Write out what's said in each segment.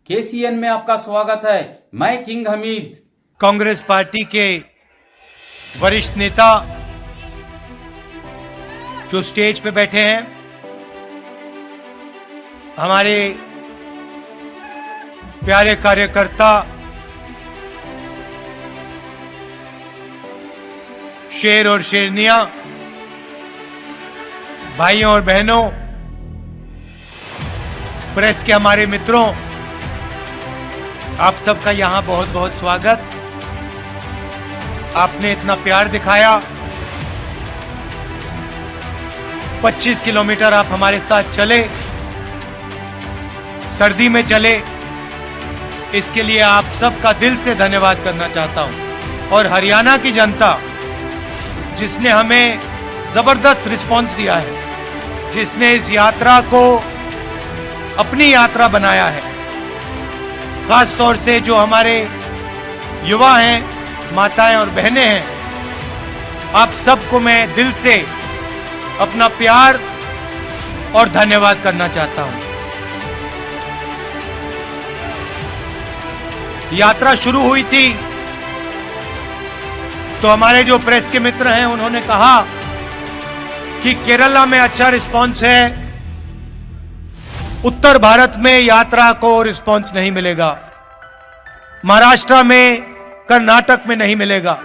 KCN में आपका स्वागत है। मैं किंग हमीद। कांग्रेस पार्टी के वरिष्ठ नेता जो स्टेज पे बैठे हैं, हमारे प्यारे कार्यकर्ता, शेर और शेरनियां, भाइयों और बहनों, प्रेस के हमारे मित्रों, आप सबका यहां बहुत बहुत स्वागत। आपने इतना प्यार दिखाया, 25 किलोमीटर आप हमारे साथ चले, सर्दी में चले, इसके लिए आप सबका दिल से धन्यवाद करना चाहता हूं। और हरियाणा की जनता जिसने हमें जबरदस्त रिस्पांस दिया है, जिसने इस यात्रा को अपनी यात्रा बनाया है, खास तौर से जो हमारे युवा हैं, माताएं और बहनें हैं, आप सबको मैं दिल से अपना प्यार और धन्यवाद करना चाहता हूं। यात्रा शुरू हुई थी तो हमारे जो प्रेस के मित्र हैं उन्होंने कहा कि केरला में अच्छा रिस्पांस है, उत्तर भारत में यात्रा को रिस्पांस नहीं मिलेगा, महाराष्ट्र में, कर्नाटक में नहीं मिलेगा।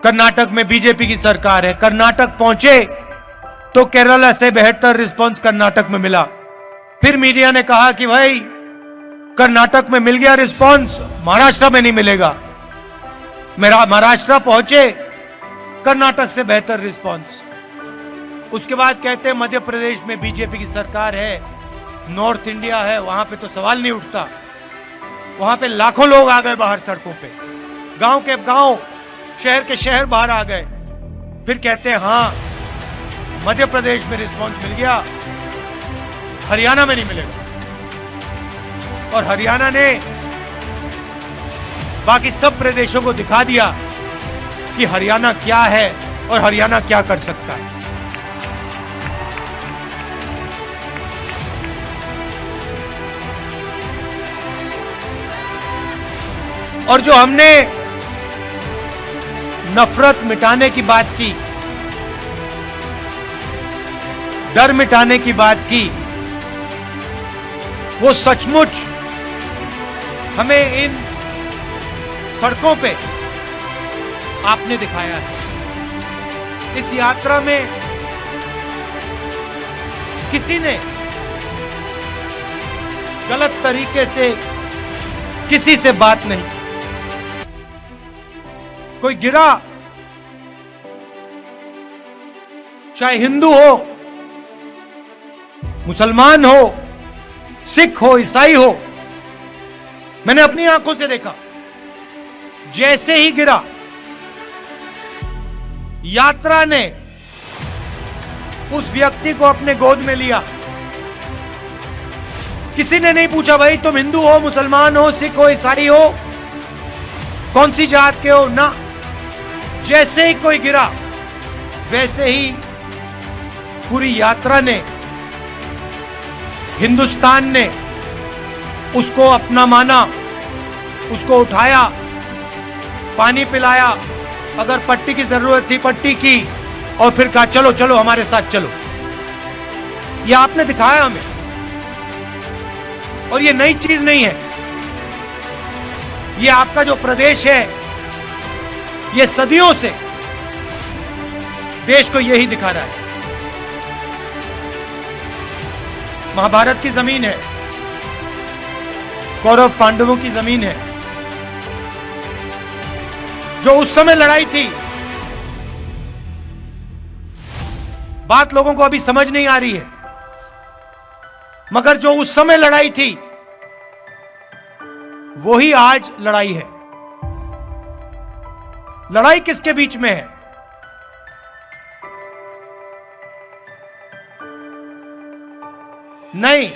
कर्नाटक में बीजेपी की सरकार है, कर्नाटक पहुंचे तो केरला से बेहतर रिस्पांस कर्नाटक में मिला। फिर मीडिया ने कहा कि भाई कर्नाटक में मिल गया रिस्पांस, महाराष्ट्र में नहीं मिलेगा। मेरा महाराष्ट्र पहुंचे, कर्नाटक से बेहतर रिस्पांस। उसके बाद कहते हैं मध्य प्रदेश में बीजेपी की सरकार है, नॉर्थ इंडिया है, वहां पे तो सवाल नहीं उठता, वहां पे लाखों लोग आ गए बाहर सड़कों पे, गांव के गांव, शहर के शहर बाहर आ गए। फिर कहते हैं हाँ मध्य प्रदेश में रिस्पांस मिल गया, हरियाणा में नहीं मिलेगा। और हरियाणा ने बाकी सब प्रदेशों को दिखा दिया कि हरियाणा क्या है और हरियाणा क्या कर सकता है। और जो हमने नफरत मिटाने की बात की, डर मिटाने की बात की, वो सचमुच हमें इन सड़कों पे आपने दिखाया है। इस यात्रा में किसी ने गलत तरीके से किसी से बात नहीं, कोई गिरा, चाहे हिंदू हो, मुसलमान हो, सिख हो, ईसाई हो, मैंने अपनी आंखों से देखा। जैसे ही गिरा, यात्रा ने उस व्यक्ति को अपने गोद में लिया। किसी ने नहीं पूछा भाई तुम हिंदू हो, मुसलमान हो, सिख हो, ईसाई हो, कौन सी जात के हो, ना। जैसे ही कोई गिरा, वैसे ही पूरी यात्रा ने, हिंदुस्तान ने उसको अपना माना, उसको उठाया, पानी पिलाया, अगर पट्टी की जरूरत थी पट्टी की, और फिर कहा चलो चलो हमारे साथ चलो। यह आपने दिखाया हमें, और यह नई चीज नहीं है। यह आपका जो प्रदेश है, यह सदियों से देश को यही दिखा रहा है। महाभारत की जमीन है, कौरव पांडवों की जमीन है। जो उस समय लड़ाई थी, बात लोगों को अभी समझ नहीं आ रही है, मगर जो उस समय लड़ाई थी वही आज लड़ाई है। लड़ाई किसके बीच में है? नहीं,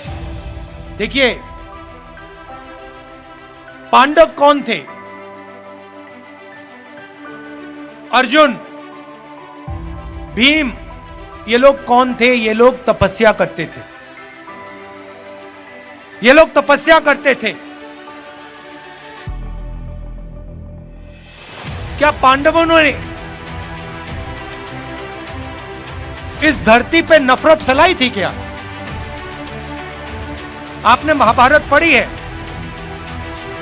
देखिए पांडव कौन थे? अर्जुन, भीम, ये लोग कौन थे? ये लोग तपस्या करते थे। ये लोग तपस्या करते थे। क्या पांडवों ने इस धरती पे नफरत फैलाई थी क्या? आपने महाभारत पढ़ी है,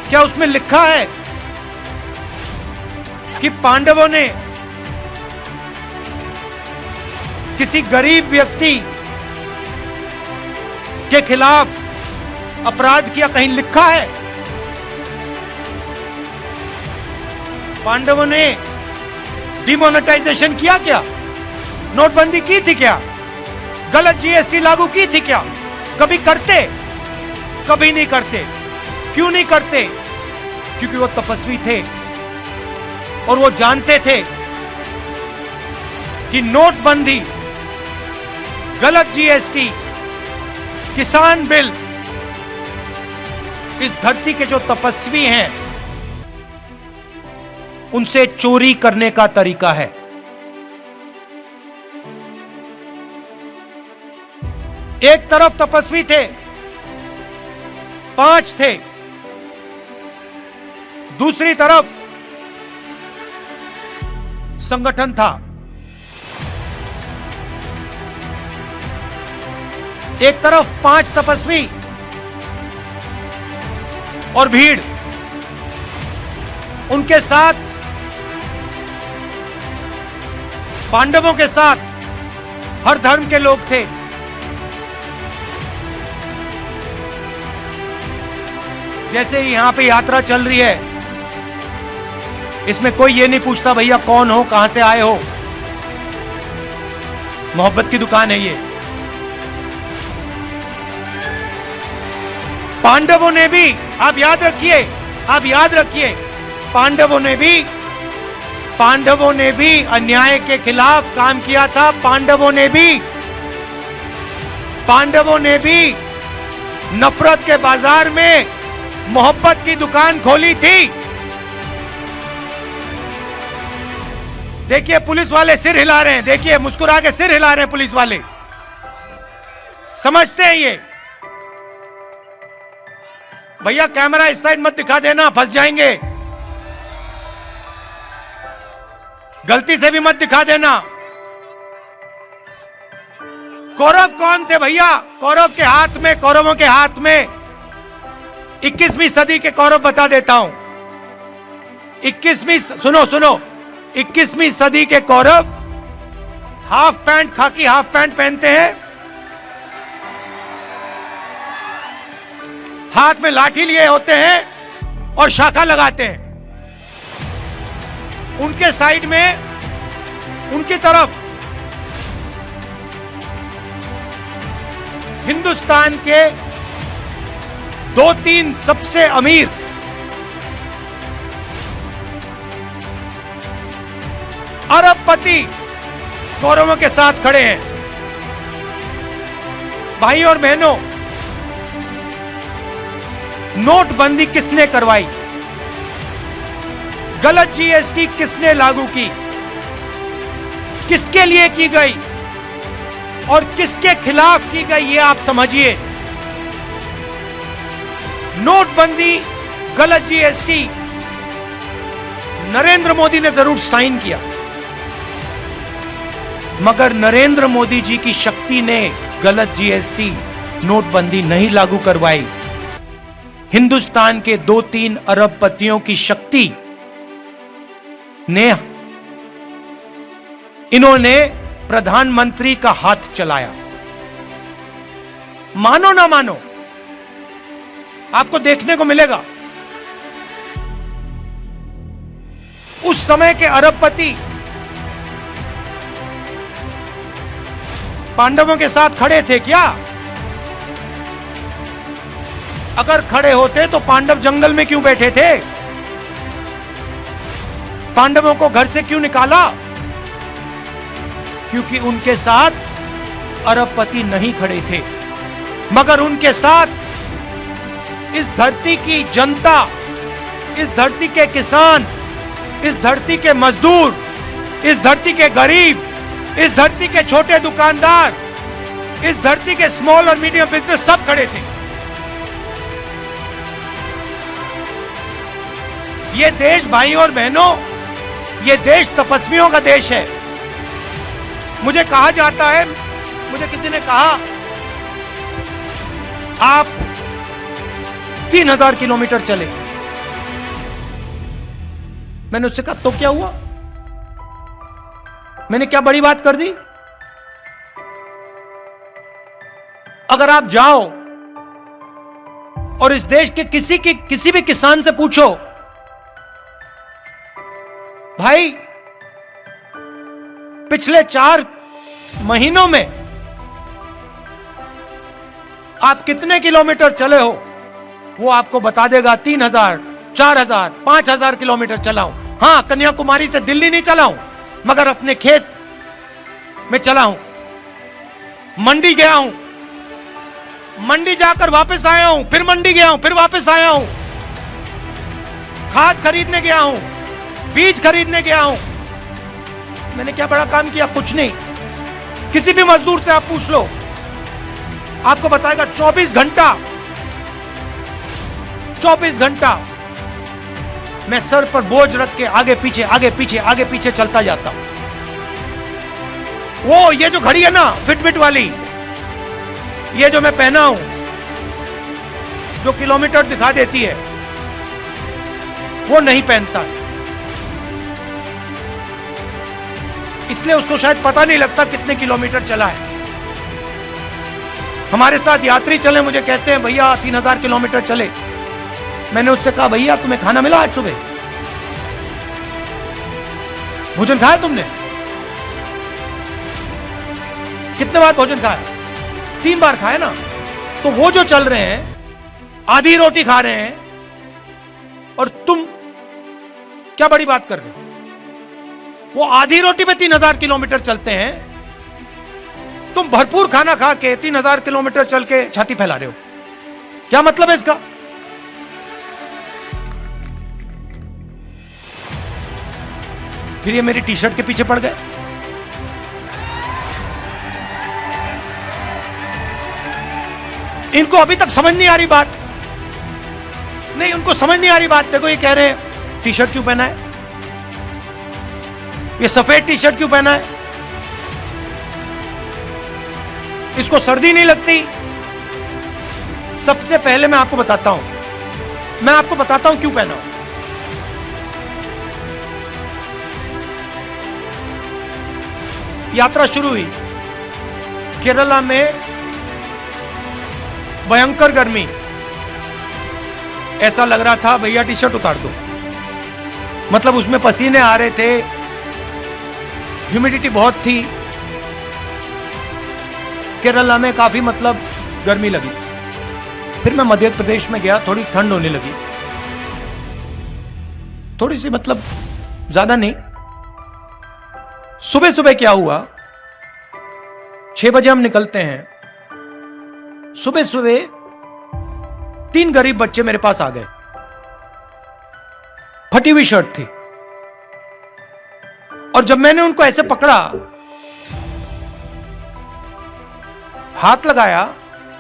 क्या उसमें लिखा है कि पांडवों ने किसी गरीब व्यक्ति के खिलाफ अपराध किया? कहीं लिखा है? पांडवों ने डिमोनेटाइजेशन किया क्या? नोटबंदी की थी क्या? गलत जीएसटी लागू की थी क्या? कभी करते? कभी नहीं करते। क्यों नहीं करते? क्योंकि वो तपस्वी थे और वो जानते थे कि नोटबंदी, गलत जीएसटी, किसान बिल इस धरती के जो तपस्वी हैं उनसे चोरी करने का तरीका है। एक तरफ तपस्वी थे, 5 थे, दूसरी तरफ संगठन था। एक तरफ 5 तपस्वी और भीड़, उनके साथ पांडवों के साथ हर धर्म के लोग थे। जैसे यहां पे यात्रा चल रही है, इसमें कोई ये नहीं पूछता भैया कौन हो, कहां से आए हो। मोहब्बत की दुकान है ये। पांडवों ने भी, आप याद रखिए, आप याद रखिए, पांडवों ने भी अन्याय के खिलाफ काम किया था। पांडवों ने भी नफरत के बाजार में मोहब्बत की दुकान खोली थी। देखिए पुलिस वाले सिर हिला रहे हैं, देखिए मुस्कुरा के सिर हिला रहे हैं पुलिस वाले। समझते हैं ये। भैया कैमरा इस साइड मत दिखा देना, फंस जाएंगे। गलती से भी मत दिखा देना। कौरव कौन थे भैया? कौरवों के हाथ में 21वीं सदी के कौरव बता देता हूं। 21वीं सदी के कौरव हाफ पैंट, खाकी हाफ पैंट पहनते हैं, हाथ में लाठी लिए होते हैं और शाखा लगाते हैं। उनके साइड में, उनकी तरफ हिंदुस्तान के 2-3 सबसे अमीर अरबपति कौरवों के साथ खड़े हैं। भाई और बहनों, नोटबंदी किसने करवाई? गलत जीएसटी किसने लागू की? किसके लिए की गई और किसके खिलाफ की गई, ये आप समझिए। नोटबंदी, गलत जीएसटी नरेंद्र मोदी ने जरूर साइन किया, मगर नरेंद्र मोदी जी की शक्ति ने गलत जीएसटी, नोटबंदी नहीं लागू करवाई। हिंदुस्तान के 2-3 अरबपतियों की शक्ति ने, इन्होंने प्रधानमंत्री का हाथ चलाया। मानो ना मानो, आपको देखने को मिलेगा उस समय के अरबपति पांडवों के साथ खड़े थे क्या? अगर खड़े होते तो पांडव जंगल में क्यों बैठे थे? पांडवों को घर से क्यों निकाला? क्योंकि उनके साथ अरबपति नहीं खड़े थे, मगर उनके साथ इस धरती की जनता, इस धरती के किसान, इस धरती के मजदूर, इस धरती के गरीब, इस धरती के छोटे दुकानदार, इस धरती के स्मॉल और मीडियम बिजनेस सब खड़े थे। ये देश भाइयों और बहनों, ये देश तपस्वियों का देश है। मुझे कहा जाता है, मुझे किसी ने कहा आप 3000 किलोमीटर चले। मैंने उससे कहा तो क्या हुआ, मैंने क्या बड़ी बात कर दी? अगर आप जाओ और इस देश के किसी भी किसान से पूछो, भाई पिछले 4 महीनों में आप कितने किलोमीटर चले हो, वो आपको बता देगा 3000, 4000, 5000 किलोमीटर चला हूं। हां, कन्याकुमारी से दिल्ली नहीं चला हूं, मगर अपने खेत में चला हूं, मंडी गया हूं, मंडी जाकर वापस आया हूं, फिर मंडी गया हूं, फिर वापस आया हूं, खाद खरीदने गया हूं, बीज खरीदने गया हूं। मैंने क्या बड़ा काम किया? कुछ नहीं। किसी भी मजदूर से आप पूछ लो, आपको बताएगा 24 घंटा मैं सर पर बोझ रख के आगे पीछे चलता जाता हूं। वो ये जो घड़ी है ना फिटबिट वाली, ये जो मैं पहना हूं, जो किलोमीटर दिखा देती है, वो नहीं पहनता है। इसलिए उसको शायद पता नहीं लगता कितने किलोमीटर चला है। हमारे साथ यात्री चले, मुझे कहते हैं भैया 3000 किलोमीटर चले। मैंने उससे कहा भैया तुम्हें खाना मिला आज सुबह? भोजन खाया तुमने? कितने बार भोजन खाया? 3 बार खाया ना। तो वो जो चल रहे हैं, आधी रोटी खा रहे हैं, और तुम क्या बड़ी बात कर रहे हो? वो आधी रोटी में 3000 किलोमीटर चलते हैं, तुम भरपूर खाना खा के 3000 किलोमीटर चल के छाती फैला रहे हो। क्या मतलब है इसका? फिर ये मेरी टी शर्ट के पीछे पड़ गए। इनको अभी तक समझ नहीं आ रही बात। नहीं, उनको समझ नहीं आ रही बात। देखो ये कह रहे हैं टी शर्ट क्यों पहना है, ये सफेद टी शर्ट क्यों पहना है, इसको सर्दी नहीं लगती। सबसे पहले मैं आपको बताता हूं क्यों पहना हूं। यात्रा शुरू हुई, केरला में भयंकर गर्मी, ऐसा लग रहा था भैया टी शर्ट उतार दो। मतलब उसमें पसीने आ रहे थे, ह्यूमिडिटी बहुत थी। केरला में काफी मतलब गर्मी लगी। फिर मैं मध्य प्रदेश में गया, थोड़ी ठंड होने लगी, थोड़ी सी, मतलब ज्यादा नहीं। सुबह सुबह क्या हुआ, 6 बजे हम निकलते हैं। सुबह सुबह 3 गरीब बच्चे मेरे पास आ गए, फटी हुई शर्ट थी, और जब मैंने उनको ऐसे पकड़ा, हाथ लगाया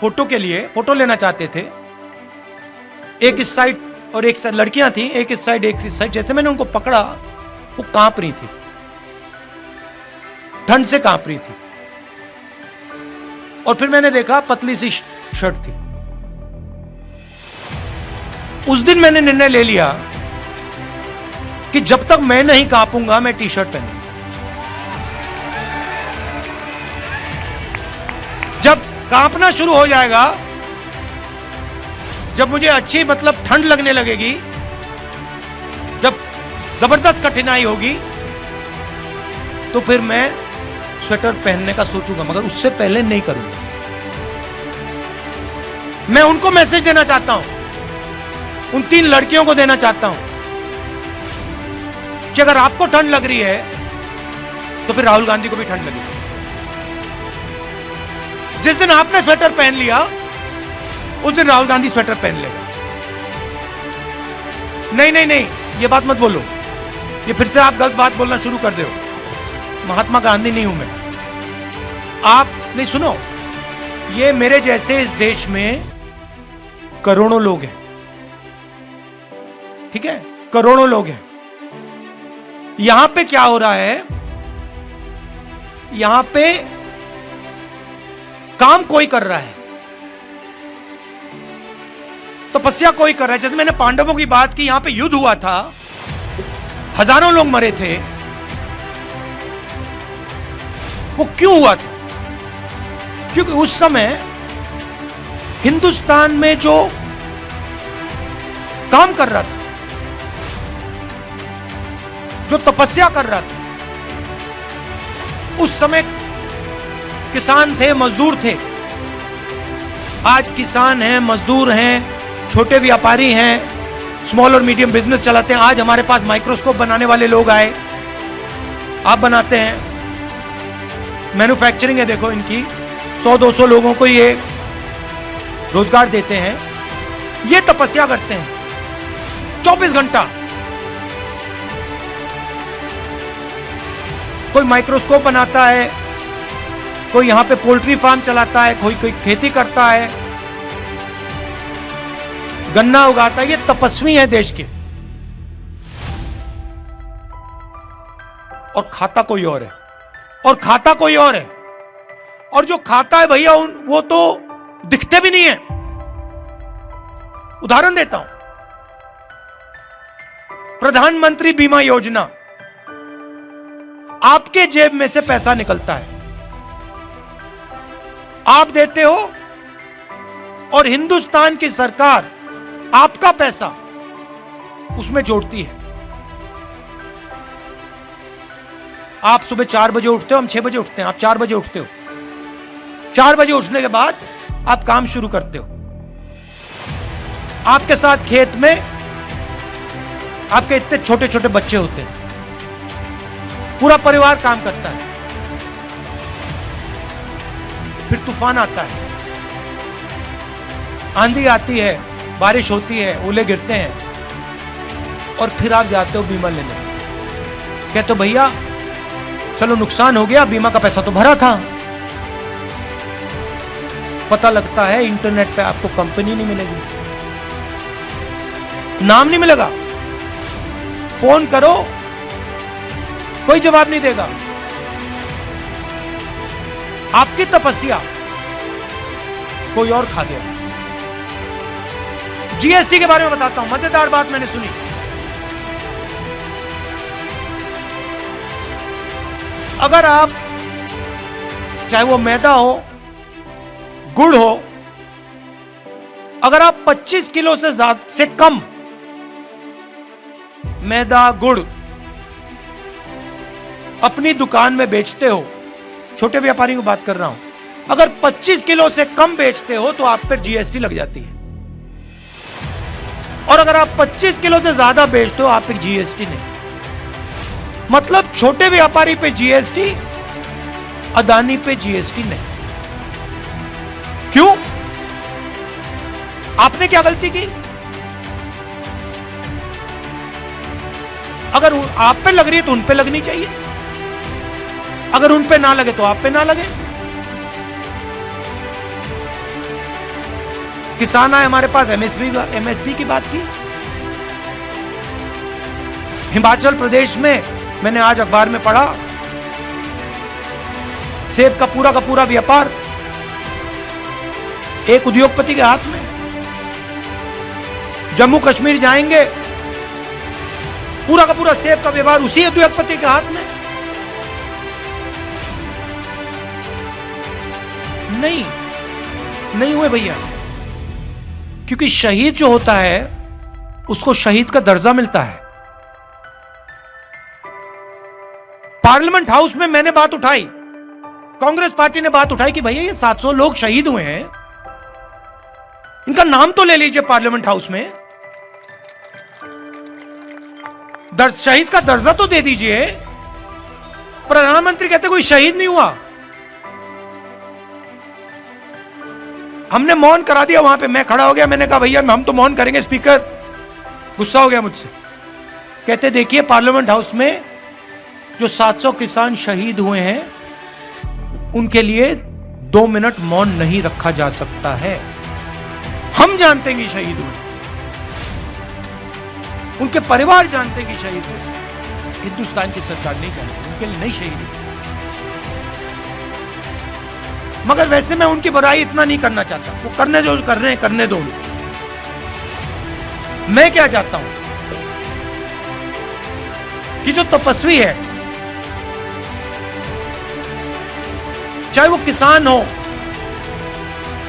फोटो के लिए, फोटो लेना चाहते थे, एक इस साइड और एक साइड लड़कियां थी, एक इस साइड एक इस साइड। जैसे मैंने उनको पकड़ा, वो कांप रही थी, ठंड से कांप रही थी। और फिर मैंने देखा पतली सी शर्ट थी। उस दिन मैंने निर्णय ले लिया कि जब तक मैं नहीं कांपूंगा, मैं टी शर्ट पहनूंगा। जब कांपना शुरू हो जाएगा, जब मुझे अच्छी मतलब ठंड लगने लगेगी, जब जबरदस्त कठिनाई होगी, तो फिर मैं स्वेटर पहनने का सोचूंगा, मगर उससे पहले नहीं करूंगा। मैं उनको मैसेज देना चाहता हूं, उन 3 लड़कियों को देना चाहता हूं कि अगर आपको ठंड लग रही है, तो फिर राहुल गांधी को भी ठंड लगेगी। जिस दिन आपने स्वेटर पहन लिया, उस दिन राहुल गांधी स्वेटर पहन लेगा। नहीं नहीं नहीं, ये बात मत बोलो, ये फिर से आप गलत बात बोलना शुरू कर दो। महात्मा गांधी नहीं हूं मैं। आप नहीं, सुनो, ये मेरे जैसे इस देश में करोड़ों लोग हैं, ठीक है, करोड़ों लोग हैं। यहां पे क्या हो रहा है, यहां पे काम कोई कर रहा है, तपस्या कोई कर रहा है। जैसे मैंने पांडवों की बात की, यहां पे युद्ध हुआ था, हजारों लोग मरे थे। वो क्यों हुआ था? क्योंकि उस समय हिंदुस्तान में जो काम कर रहा था, जो तपस्या कर रहा था, उस समय किसान थे, मजदूर थे। आज किसान हैं, मजदूर हैं, छोटे व्यापारी हैं, स्मॉल और मीडियम बिजनेस चलाते हैं। आज हमारे पास माइक्रोस्कोप बनाने वाले लोग आए, आप बनाते हैं, मैन्युफैक्चरिंग है, देखो इनकी 100-200 लोगों को ये रोजगार देते हैं। ये तपस्या करते हैं 24 घंटा। कोई माइक्रोस्कोप बनाता है, कोई यहां पे पोल्ट्री फार्म चलाता है, कोई खेती करता है, गन्ना उगाता है। ये तपस्वी है देश के, और खाता कोई और है, और खाता कोई और है। और जो खाता है भैया, वो तो दिखते भी नहीं है। उदाहरण देता हूं, प्रधानमंत्री बीमा योजना, आपके जेब में से पैसा निकलता है, आप देते हो, और हिंदुस्तान की सरकार आपका पैसा उसमें जोड़ती है। आप सुबह 4 बजे उठते हो, हम 6 बजे उठते हैं, आप 4 बजे उठते हो। 4 बजे उठने के बाद आप काम शुरू करते हो। आपके साथ खेत में आपके इतने छोटे छोटे बच्चे होते हैं, पूरा परिवार काम करता है। फिर तूफान आता है, आंधी आती है, बारिश होती है, ओले गिरते हैं, और फिर आप जाते हो बीमा लेने। कहते हो भैया चलो नुकसान हो गया, बीमा का पैसा तो भरा था। पता लगता है इंटरनेट पे आपको कंपनी नहीं मिलेगी, नाम नहीं मिलेगा, फोन करो कोई जवाब नहीं देगा। आपकी तपस्या कोई और खा गया। जीएसटी के बारे में बताता हूं, मजेदार बात मैंने सुनी। अगर आप, चाहे वो मैदा हो, गुड़ हो, अगर आप 25 किलो से कम मैदा गुड़ अपनी दुकान में बेचते हो, छोटे व्यापारी की बात कर रहा हूं, अगर 25 किलो से कम बेचते हो तो आप पर जीएसटी लग जाती है। और अगर आप 25 किलो से ज्यादा बेचते हो, आप पर जीएसटी नहीं। मतलब छोटे व्यापारी पे जीएसटी, अदानी पे जीएसटी नहीं। क्यों? आपने क्या गलती की? अगर आप पे लग रही है तो उन पे लगनी चाहिए, अगर उन पे ना लगे तो आप पे ना लगे। किसान आए हमारे पास, एमएसपी की बात की। हिमाचल प्रदेश में मैंने आज अखबार में पढ़ा, सेब का पूरा व्यापार एक उद्योगपति के हाथ में। जम्मू कश्मीर जाएंगे, पूरा का पूरा सेब का व्यापार उसी उद्योगपति के हाथ में। नहीं हुए भैया, क्योंकि शहीद जो होता है उसको शहीद का दर्जा मिलता है। पार्लियामेंट हाउस में मैंने बात उठाई, कांग्रेस पार्टी ने बात उठाई कि भैया ये 700 लोग शहीद हुए हैं, इनका नाम तो ले लीजिए पार्लियामेंट हाउस में, शहीद का दर्जा तो दे दीजिए। प्रधानमंत्री कहते कोई शहीद नहीं हुआ। हमने मौन करा दिया वहां पे, मैं खड़ा हो गया, मैंने कहा भैया हम तो मौन करेंगे। स्पीकर गुस्सा हो गया मुझसे, कहते देखिए पार्लियामेंट हाउस में जो 700 किसान शहीद हुए हैं उनके लिए 2 मिनट मौन नहीं रखा जा सकता है। हम जानते हैं कि शहीद हुए, उनके परिवार जानते हैं कि शहीद हुए, हिंदुस्तान की सरकार नहीं जानती, उनके लिए नहीं शहीद हुए। मगर वैसे मैं उनकी बुराई इतना नहीं करना चाहता, वो करने जो कर रहे हैं करने दो। मैं क्या चाहता हूं कि जो तपस्वी है, चाहे वो किसान हो,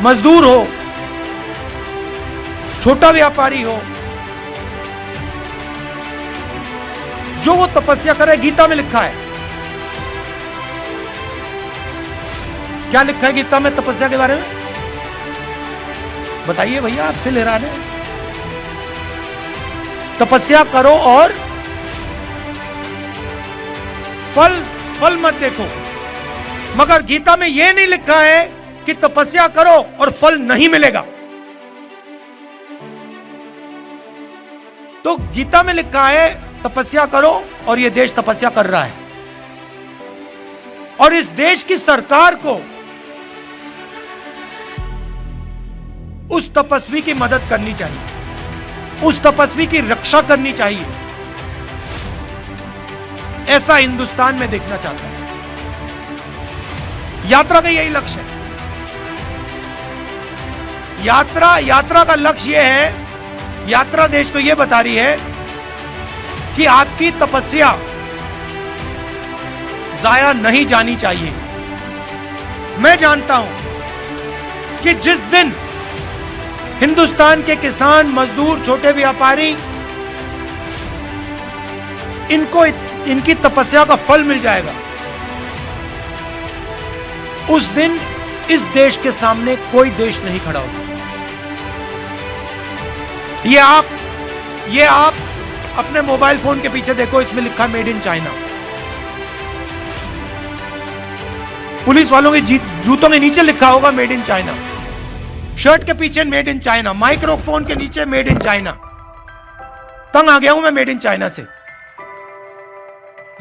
मजदूर हो, छोटा व्यापारी हो, जो वो तपस्या करे, गीता में लिखा है। क्या लिखा है गीता में तपस्या के बारे में? बताइए भैया, आपसे ले रहा है। तपस्या करो और फल मत देखो। मगर गीता में यह नहीं लिखा है कि तपस्या करो और फल नहीं मिलेगा। तो गीता में लिखा है तपस्या करो, और यह देश तपस्या कर रहा है। और इस देश की सरकार को उस तपस्वी की मदद करनी चाहिए, उस तपस्वी की रक्षा करनी चाहिए। ऐसा हिंदुस्तान में देखना चाहता हूं। यात्रा का यही लक्ष्य है। यात्रा का लक्ष्य यह है, यात्रा देश को यह बता रही है कि आपकी तपस्या जाया नहीं जानी चाहिए। मैं जानता हूं कि जिस दिन हिंदुस्तान के किसान, मजदूर, छोटे व्यापारी, इनकी तपस्या का फल मिल जाएगा, उस दिन इस देश के सामने कोई देश नहीं खड़ा हो सकता। ये आप अपने मोबाइल फोन के पीछे देखो, इसमें लिखा मेड इन चाइना। पुलिस वालों के जूतों के नीचे लिखा होगा मेड इन चाइना, शर्ट के पीछे मेड इन चाइना, माइक्रोफोन के नीचे मेड इन चाइना। तंग आ गया हूं मैं मेड इन चाइना से।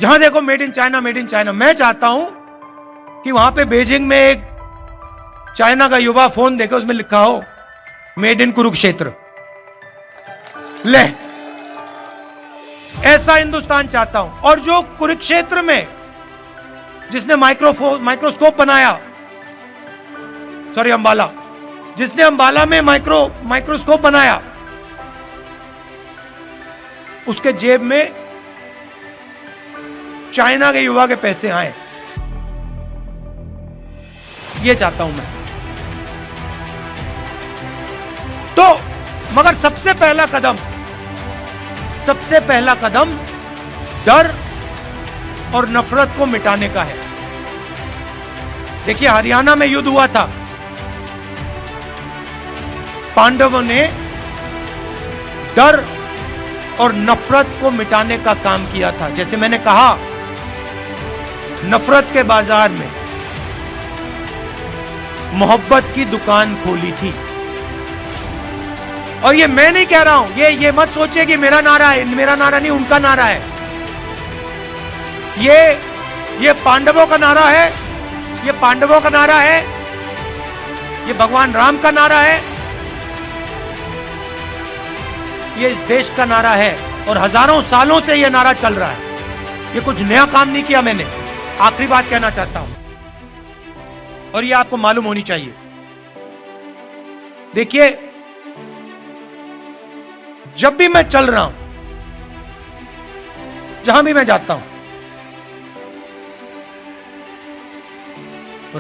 जहां देखो made in China, made in China. मैं चाहता हूं कि वहां पे बीजिंग में एक चाइना का युवा फोन देखे, उसमें लिखा हो मेड इन कुरुक्षेत्र। ले, ऐसा हिंदुस्तान चाहता हूं। और जो कुरुक्षेत्र में जिसने माइक्रोस्कोप बनाया, अंबाला, जिसने अंबाला में माइक्रोस्कोप बनाया, उसके जेब में चाइना के युवा के पैसे आए। ये चाहता हूं मैं। तो मगर सबसे पहला कदम डर और नफरत को मिटाने का है। देखिए, हरियाणा में युद्ध हुआ था, पांडवों ने डर और नफरत को मिटाने का काम किया था। जैसे मैंने कहा, नफरत के बाजार में मोहब्बत की दुकान खोली थी। और ये मैं नहीं कह रहा हूं, ये मत सोचिए कि मेरा नारा है। मेरा नारा नहीं, उनका नारा है। ये पांडवों का नारा है, ये पांडवों का नारा है, ये भगवान राम का नारा है, ये इस देश का नारा है। और हजारों सालों से यह नारा चल रहा है। ये कुछ नया काम नहीं किया मैंने। आखिरी बात कहना चाहता हूं, और ये आपको मालूम होनी चाहिए। देखिए, जब भी मैं चल रहा हूं, जहां भी मैं जाता हूं,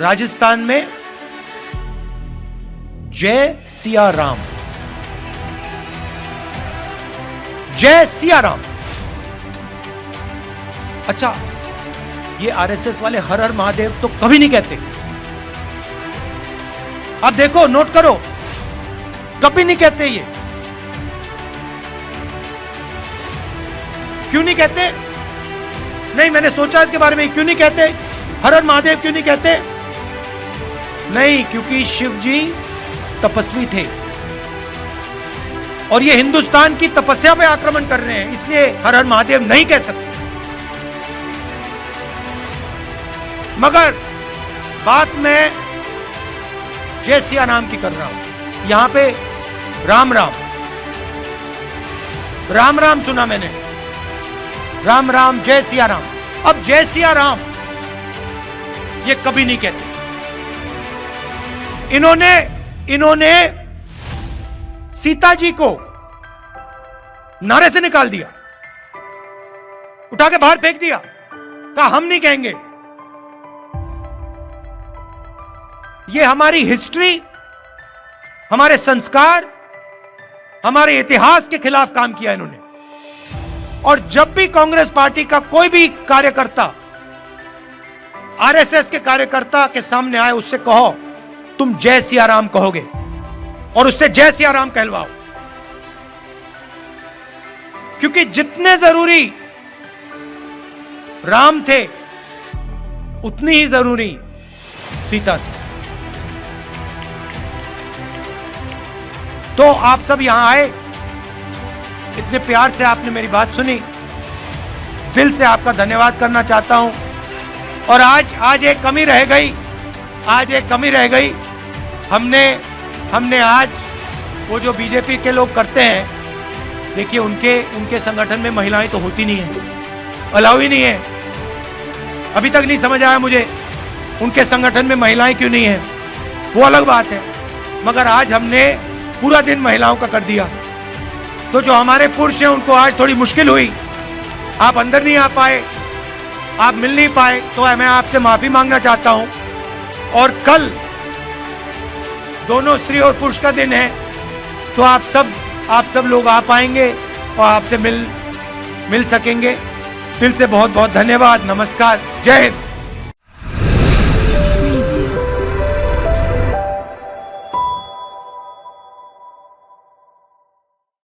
राजस्थान में जय सिया राम, जय सिया राम। अच्छा, ये आरएसएस वाले हर हर महादेव तो कभी नहीं कहते। आप देखो, नोट करो, कभी नहीं कहते। ये क्यों नहीं कहते? नहीं, मैंने सोचा इसके बारे में, क्यों नहीं कहते? हर हर महादेव क्यों नहीं कहते? नहीं, क्योंकि शिव जी तपस्वी थे और ये हिंदुस्तान की तपस्या पे आक्रमण कर रहे हैं, इसलिए हर हर महादेव नहीं कह सकते। मगर बात मैं जय सिया राम की कर रहा हूं। यहां पे राम राम, राम राम सुना मैंने, राम राम जय सिया राम। अब जय सिया राम ये कभी नहीं कहते। इन्होंने सीता जी को नारे से निकाल दिया, उठा के बाहर फेंक दिया, कहा हम नहीं कहेंगे। ये हमारी हिस्ट्री, हमारे संस्कार, हमारे इतिहास के खिलाफ काम किया इन्होंने। और जब भी कांग्रेस पार्टी का कोई भी कार्यकर्ता आरएसएस के कार्यकर्ता के सामने आए, उससे कहो तुम जय सिया राम कहोगे और उससे जय सिया राम कहलवाओ, क्योंकि जितने जरूरी राम थे उतनी ही जरूरी सीता थी। तो आप सब यहां आए, इतने प्यार से आपने मेरी बात सुनी, दिल से आपका धन्यवाद करना चाहता हूं। और आज एक कमी रह गई, हमने आज वो जो बीजेपी के लोग करते हैं, देखिए उनके संगठन में महिलाएं तो होती नहीं है, अलाउ ही नहीं है। अभी तक नहीं समझ आया मुझे उनके संगठन में महिलाएं क्यों नहीं है, वो अलग बात है। मगर आज हमने पूरा दिन महिलाओं का कर दिया, तो जो हमारे पुरुष हैं उनको आज थोड़ी मुश्किल हुई, आप अंदर नहीं आ पाए, आप मिल नहीं पाए, तो मैं आपसे माफी मांगना चाहता हूं। और कल दोनों स्त्री और पुरुष का दिन है, तो आप सब लोग आ पाएंगे और आपसे मिल सकेंगे। दिल से बहुत बहुत धन्यवाद, नमस्कार, जय हिंद।